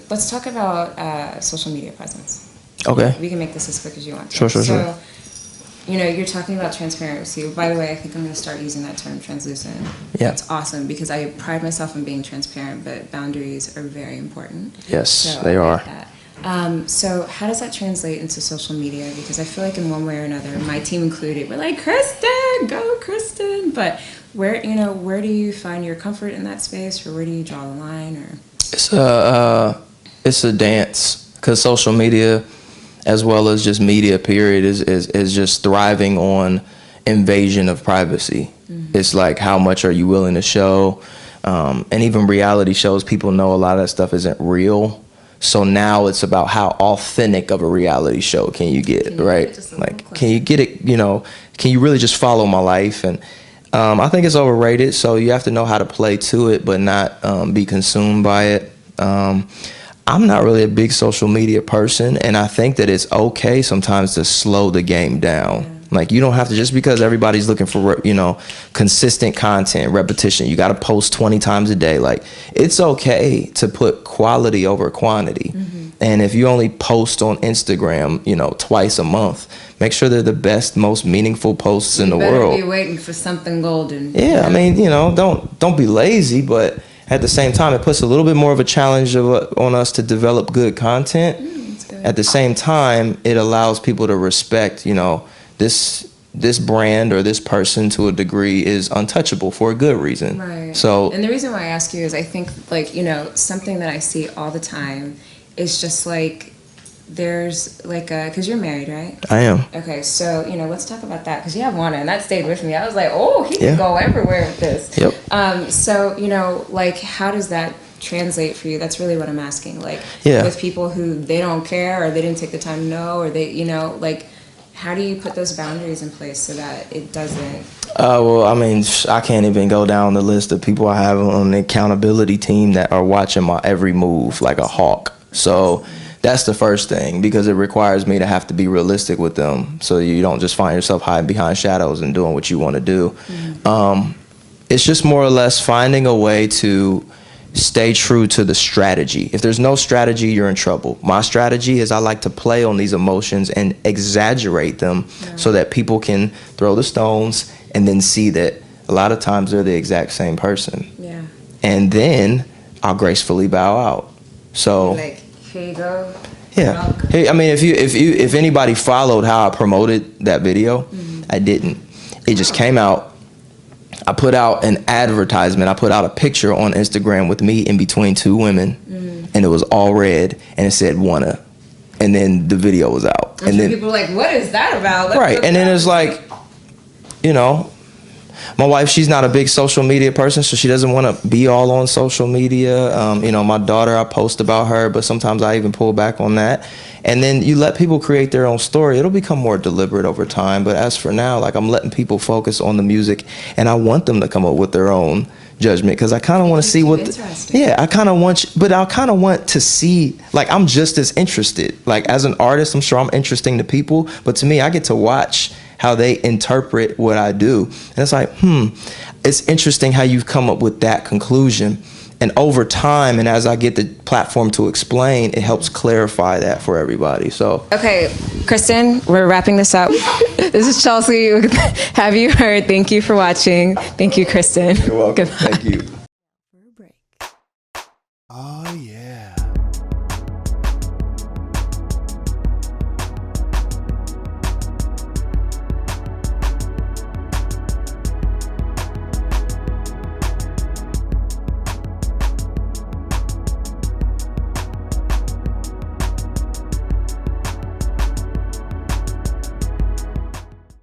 Let's talk about social media presence. Okay. We can make this as quick as you want to. Sure. So, you know, you're talking about transparency. By the way, I think I'm going to start using that term, translucent. Yeah. It's awesome because I pride myself on being transparent, but boundaries are very important. Yes, so they are. So how does that translate into social media? Because I feel like in one way or another, my team included, we're like, Christon, go Christon. But where do you find your comfort in that space, or where do you draw the line? Or it's a dance, because social media, as well as just media period, is just thriving on invasion of privacy. Mm-hmm. It's like, how much are you willing to show? And even reality shows, people know a lot of that stuff isn't real. So now it's about how authentic of a reality show can you get, right? Like, can you get it, can you really just follow my life? And I think it's overrated, so you have to know how to play to it, but not be consumed by it. I'm not really a big social media person, and I think that it's okay sometimes to slow the game down. Yeah. Like, you don't have to, just because everybody's looking for, consistent content, repetition, you got to post 20 times a day. Like, it's okay to put quality over quantity. Mm-hmm. And if you only post on Instagram, twice a month, make sure they're the best, most meaningful posts in the world. Be waiting for something golden. Yeah, I mean, don't be lazy, but at the same time, it puts a little bit more of a challenge on us to develop good content. That's good. At the same time, it allows people to respect, this brand or this person to a degree is untouchable for a good reason. Right. So, and the reason why I ask you is I think, something that I see all the time is just like, there's like because you're married, right? I am. Okay, so let's talk about that, because you have one, and that stayed with me. I was like, oh, he can go everywhere with this. Yep. So how does that translate for you? That's really what I'm asking. With people who they don't care, or they didn't take the time to know, or they how do you put those boundaries in place so that it doesn't? Well, I mean, I can't even go down the list of people I have on the accountability team that are watching my every move like a hawk. So that's the first thing, because it requires me to have to be realistic with them, so you don't just find yourself hiding behind shadows and doing what you want to do. Mm-hmm. It's just more or less finding a way to stay true to the strategy. If there's no strategy, you're in trouble. My strategy is I like to play on these emotions and exaggerate them so that people can throw the stones and then see that a lot of times they're the exact same person. Yeah. And then I'll gracefully bow out. So, here you go. Yeah. Hey, I mean, if anybody followed how I promoted that video, mm-hmm. I didn't. It just came out. I put out an advertisement. I put out a picture on Instagram with me in between two women, and it was all red, and it said "wanna," and then the video was out. And then people were like, "What is that about?" Right, and then it's like, my wife, she's not a big social media person, so she doesn't want to be all on social media. My daughter, I post about her, but sometimes I even pull back on that. And then you let people create their own story. It'll become more deliberate over time. But as for now, I'm letting people focus on the music, and I want them to come up with their own judgment, because I kind of want to see what. I kind of want to see. I'm just as interested. As an artist, I'm sure I'm interesting to people, but to me, I get to watch how they interpret what I do. And it's like, it's interesting how you've come up with that conclusion. And over time, and as I get the platform to explain, it helps clarify that for everybody. So, okay, Christon, we're wrapping this up. This is Chelsea. Have You Heard? Thank you for watching. Thank you, Christon. You're welcome. Goodbye. Thank you.